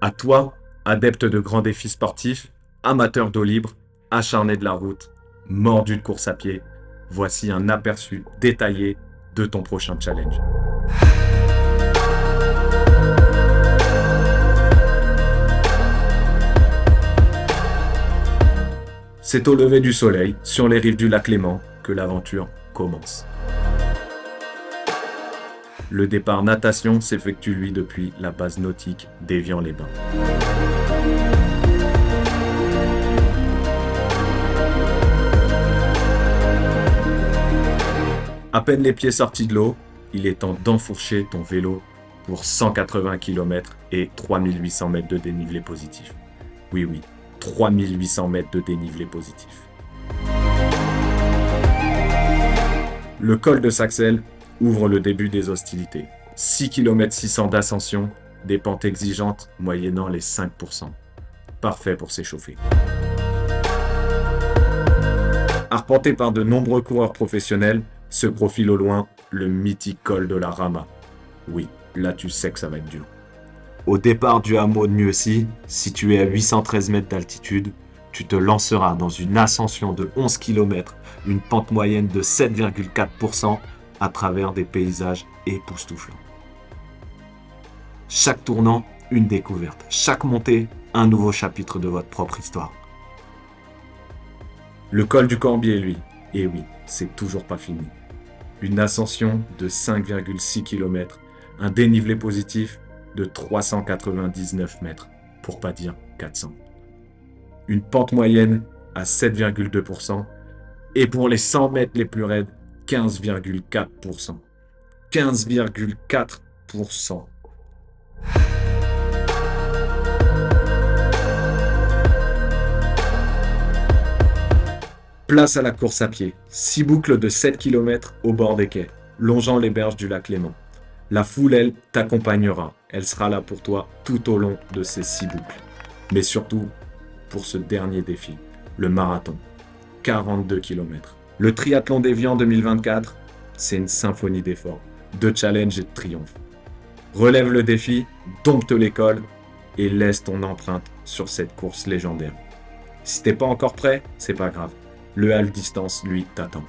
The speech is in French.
À toi, adepte de grands défis sportifs, amateur d'eau libre, acharné de la route, mordu de course à pied, voici un aperçu détaillé de ton prochain challenge. C'est au lever du soleil, sur les rives du lac Léman, que l'aventure commence. Le départ natation s'effectue lui depuis la base nautique d'Évian-les-Bains. À peine les pieds sortis de l'eau, il est temps d'enfourcher ton vélo pour 180 km et 3800 mètres de dénivelé positif. Oui, 3800 mètres de dénivelé positif. Le col de Saxel ouvre le début des hostilités. 6 km 600 d'ascension, des pentes exigeantes moyennant les 5%. Parfait pour s'échauffer. Arpenté par de nombreux coureurs professionnels, se profile au loin le mythique col de la Rama. Oui, là tu sais que ça va être dur. Au départ du hameau de Mieuxy, situé à 813 mètres d'altitude, tu te lanceras dans une ascension de 11 km, une pente moyenne de 7,4% à travers des paysages époustouflants. Chaque tournant, une découverte. Chaque montée, un nouveau chapitre de votre propre histoire. Le col du Corbier, lui, et oui, c'est toujours pas fini. Une ascension de 5,6 km, un dénivelé positif de 399 mètres, pour pas dire 400. Une pente moyenne à 7,2%, et pour les 100 mètres les plus raides, 15,4%. 15,4%. Place à la course à pied. 6 boucles de 7 km au bord des quais, longeant les berges du lac Léman. La foule, elle, t'accompagnera. Elle sera là pour toi tout au long de ces 6 boucles. Mais surtout, pour ce dernier défi, le marathon. 42 km. Le triathlon d'Évian 2024, c'est une symphonie d'efforts, de challenges et de triomphes. Relève le défi, dompte l'école et laisse ton empreinte sur cette course légendaire. Si t'es pas encore prêt, c'est pas grave. Le half distance, lui, t'attend.